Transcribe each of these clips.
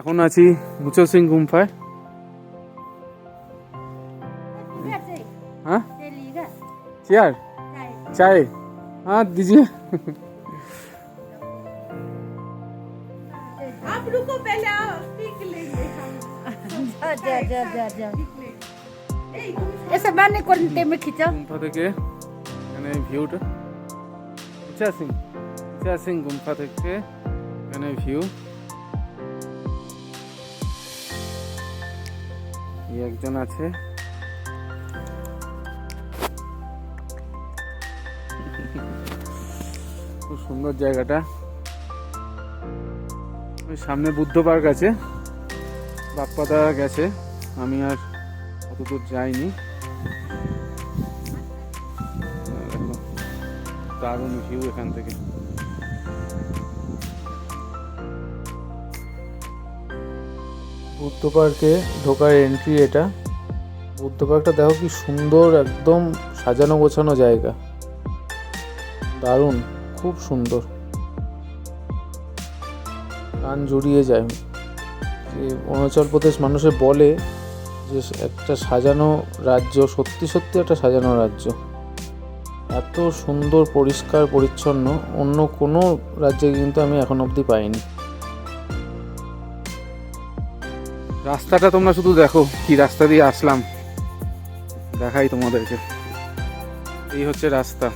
এখন আছি মুচো সিং গুম্ফায়। हाँ चेयर चाय हाँ दीजिए। आप रुको पहले आओ पीक लेंगे हम। जा ऐसे बाने कोनते में खींचो গুম্ফা থেকে এখানে ভিউটা মুচা সিং গুম্ফা থেকে এখানে ভিউ। একজন আছে খুব সুন্দর জায়গাটা। ওই সামনে বুদ্ধ পার্ক আছে, বাপ্পাদা গেছে, আমি আর অতদূর যাইনি। দেখো দারুণ ভিউ এখান থেকে। বুদ্ধ পার্কে ঢোকার এন্ট্রি এটা। বুদ্ধ পার্কটা দেখো কি সুন্দর, একদম সাজানো গোছানো জায়গা, দারুণ, খুব সুন্দর, প্রাণ জুড়িয়ে যায়। যে অরুণাচল প্রদেশ মানুষে বলে যে একটা সাজানো রাজ্য, সত্যি সত্যি একটা সাজানো রাজ্য। এত সুন্দর পরিষ্কার পরিচ্ছন্ন অন্য কোনো রাজ্যে কিন্তু আমি এখন অবধি পাইনি। রাস্তাটা তোমরা শুধু দেখো, কি রাস্তা দিয়ে আসলাম দেখাই তোমাদেরকে। এই হচ্ছে রাস্তা।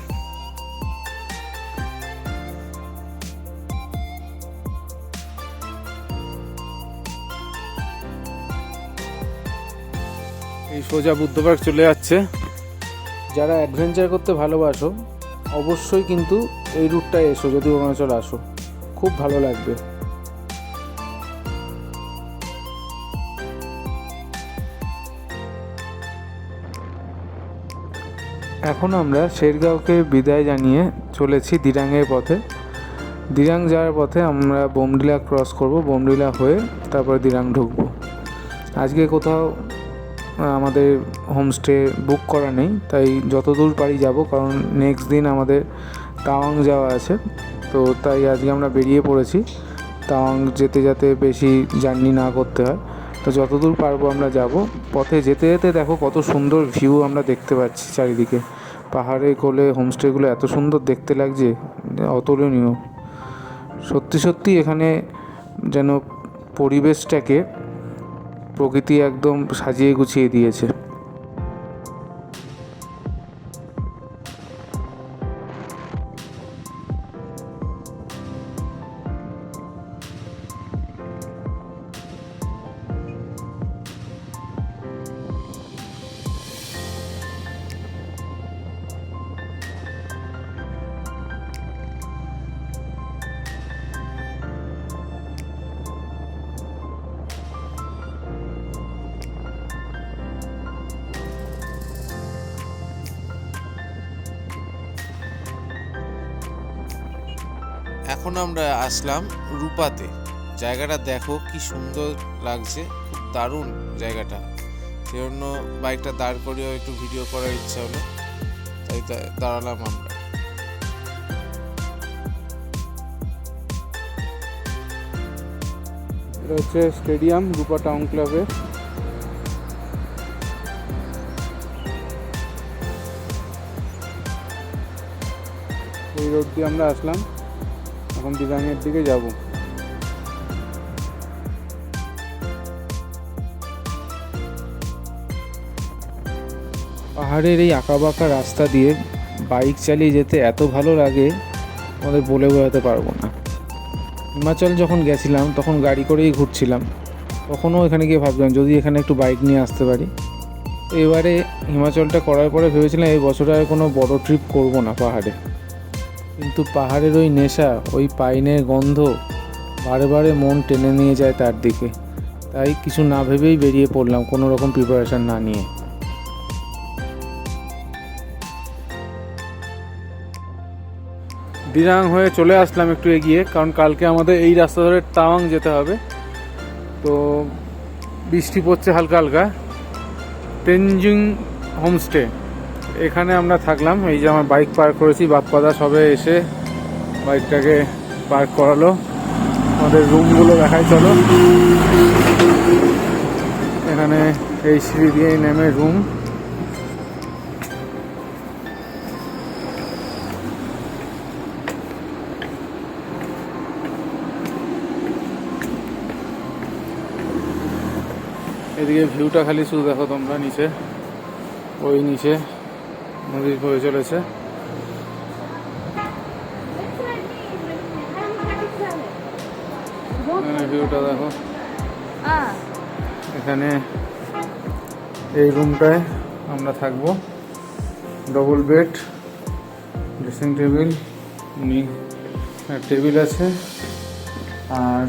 এই সোজা বুদ্ধ পার্ক চলে যাচ্ছে। যারা অ্যাডভেঞ্চার করতে ভালোবাসো অবশ্যই কিন্তু এই রুটটায় এসো, যদি অরুণাচল আসো, খুব ভালো লাগবে। এখন আমরা শেরগাঁওকে বিদায় জানিয়ে চলেছি দিরাংয়ের পথে। দিরাং যাওয়ার পথে আমরা বোমডিলা ক্রস করব, বোমডিলা হয়ে তারপরে দিরাং ঢুকবো। আজকে কোথাও আমাদের হোমস্টে বুক করা নেই, তাই যতদূর পারি যাব, কারণ নেক্সট দিন আমাদের তাওয়াং যাওয়া আছে। তো তাই আজকে আমরা বেরিয়ে পড়েছি তাওয়াং যেতে যাতে বেশি জার্নি না করতে হয়। তো যতদূর পারবো আমরা যাব। পথে যেতে যেতে দেখো কত সুন্দর ভিউ আমরা দেখতে পাচ্ছি চারিদিকে। পাহাড়ে কোলে হোমস্টেগুলো এত সুন্দর দেখতে লাগছে, অতুলনীয়। সত্যি সত্যি এখানে যেন পরিবেশটাকে প্রকৃতি একদম সাজিয়ে গুছিয়ে দিয়েছে। এখন আমরা আসলাম রূপাতে। জায়গাটা দেখো কি সুন্দর লাগছে, খুব দারুণ জায়গাটা। সেজন্য বাইকটা দাঁড় করিয়েও একটু ভিডিও করার ইচ্ছা হলো, তাই দাঁড়ালাম আমরা। এটা হচ্ছে স্টেডিয়াম রূপা টাউন ক্লাবে। এই রোড দিয়ে আমরা আসলাম, এখন দিরাংয়ের দিকে যাব। পাহাড়ের এই আঁকাবাঁকা রাস্তা দিয়ে বাইক চালিয়ে যেতে এত ভালো লাগে আমাদের বলে বোঝাতে পারবো না। হিমাচল যখন গেছিলাম তখন গাড়ি করেই ঘুরছিলাম, তখনও এখানে গিয়ে ভাবছিলাম যদি এখানে একটু বাইক নিয়ে আসতে পারি। তো এবারে হিমাচলটা করার পরে ভেবেছিলাম এই বছরে আর কোনো বড় ট্রিপ করব না পাহাড়ে, কিন্তু পাহাড়ের ওই নেশা, ওই পাইনের গন্ধ বারে বারে মন টেনে নিয়ে যায় তার দিকে। তাই কিছু না ভেবেই বেরিয়ে পড়লাম, কোনো রকম প্রিপারেশন না নিয়ে। দিরাং হয়ে চলে আসলাম একটু এগিয়ে, কারণ কালকে আমাদের এই রাস্তা ধরে তাওয়াং যেতে হবে। তো বৃষ্টি পড়ছে হালকা হালকা। তেনজিং হোমস্টে, এখানে আমরা থাকলাম। এই যে আমার বাইক পার্ক করেছি, বাপ্পাদা সবে এসে বাইকটাকে পার্ক করালো। আমাদের রুমগুলো দেখাই চলো। এই সিঁড়ি দিয়ে নেমে রুম। এদিকে ভিউটা খালি শুধু দেখো তোমরা, নিচে ওই নিচে নদী বয়ে চলেছে। এখানে ভিউটা দেখো। এখানে এই রুমটায় আমরা থাকবো, double bed, dressing table, table আছে, আর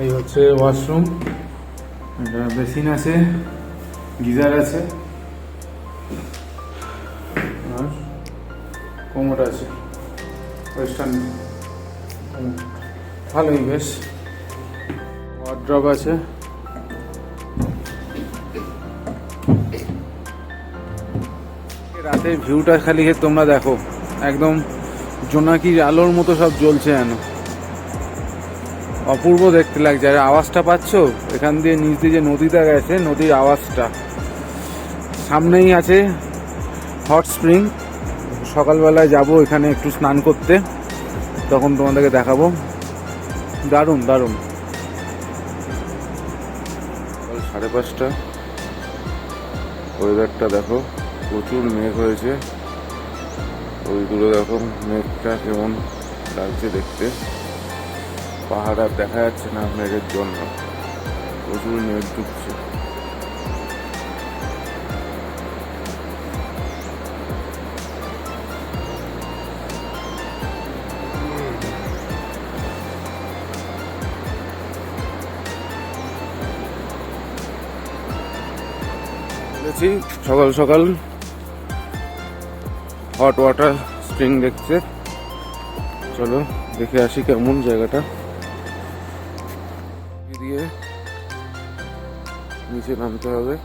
এই হচ্ছে ওয়াশরুম, এটা বেসিন আছে, গিজার আছে, আর কোমোড আছে, ওয়েস্টার্ন ভালোই বেশ, ওয়ার্ড্রপ আছে। রাতের ভিউটা খালি তোমরা দেখো, একদম জোনাকির আলোর মতো সব জ্বলছে যেন, অপূর্ব দেখতে লাগছে। আর আওয়াজটা পাচ্ছ এখান দিয়ে, নিচ দিয়ে যে নদীটা গেছে, নদীর আওয়াজটা। সামনেই আছে হট স্প্রিং, সকালবেলায় যাব এখানে একটু স্নান করতে, তখন তোমাদেরকে দেখাবো। দারুণ দারুণ। 5:30, ওয়েদারটা দেখো, প্রচুর মেঘ হয়েছে। ওই দূরে দেখো মেঘটা কেমন লাগছে দেখতে, পাহাড় আর দেখা যাচ্ছে না মেঘের জন্য, প্রচুর মেঘ ঢুকছে। সকাল সকাল হট ওয়াটার স্প্রিং দেখতে, চলো দেখে আসি কেমন জায়গাটা। দিয়ে নিচে নামতে হবে।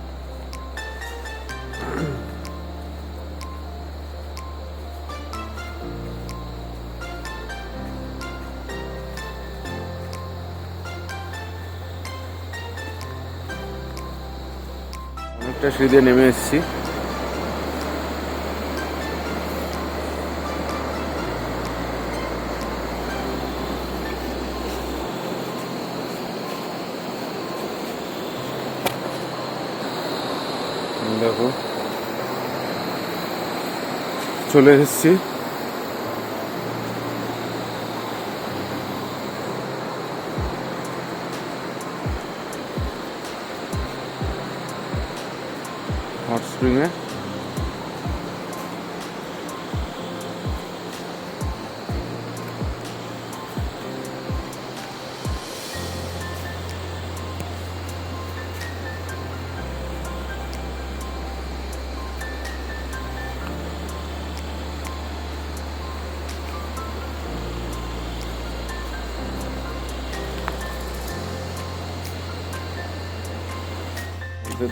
অনেকটা সিঁড়ি দিয়ে নেমে এসেছি। দেখো চলে এসেছি। হট স্প্রিংয়ে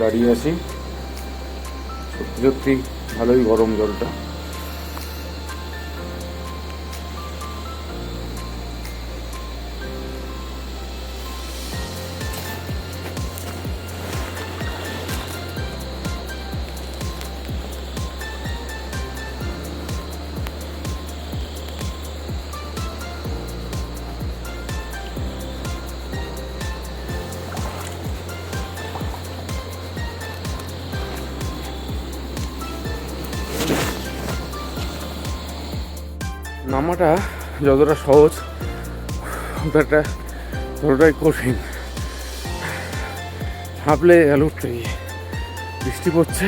দাঁড়িয়ে আছি। সত্যি সত্যি ভালোই গরম জলটা। নামাটা যতটা সহজ ততটাই কঠিন, হাঁপলে গেল উঠতে গিয়ে। বৃষ্টি পড়ছে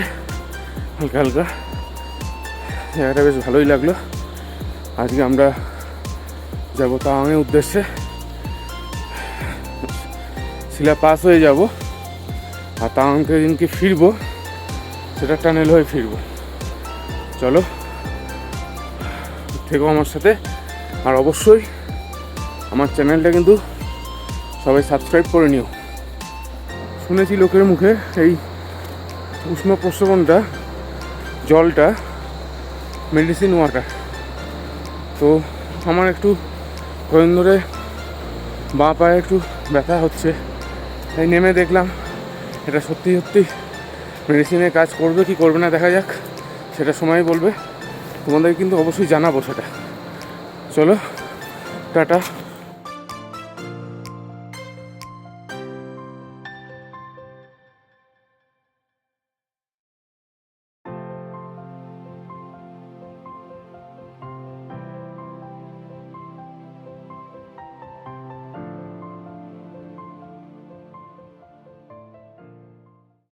হালকা হালকা, জায়গাটা বেশ ভালোই লাগলো। আজকে আমরা যাবো তাওয়াংয়ের উদ্দেশ্যে, শিলা পাস হয়ে যাব, আর তাওয়াং থেকে দিনকে ফিরবো সেটা টানেল হয়ে ফিরবো। চলো থেকো আমার সাথে, আর অবশ্যই আমার চ্যানেলটা কিন্তু সবাই সাবস্ক্রাইব করে নিও। শুনেছি লোকের মুখে এই উষ্ণ প্রস্রবণটা, জলটা মেডিসিন ওয়াটার। তো আমার একটু কদিন ধরে বাঁ পায়ে একটু ব্যথা হচ্ছে, তাই নেমে দেখলাম এটা সত্যি সত্যি মেডিসিনে কাজ করবে কি করবে না দেখা যাক, সেটা সময় বলবে। তোমাদের কিন্তু অবশ্যই জানাবো সেটা। চলো টাটা।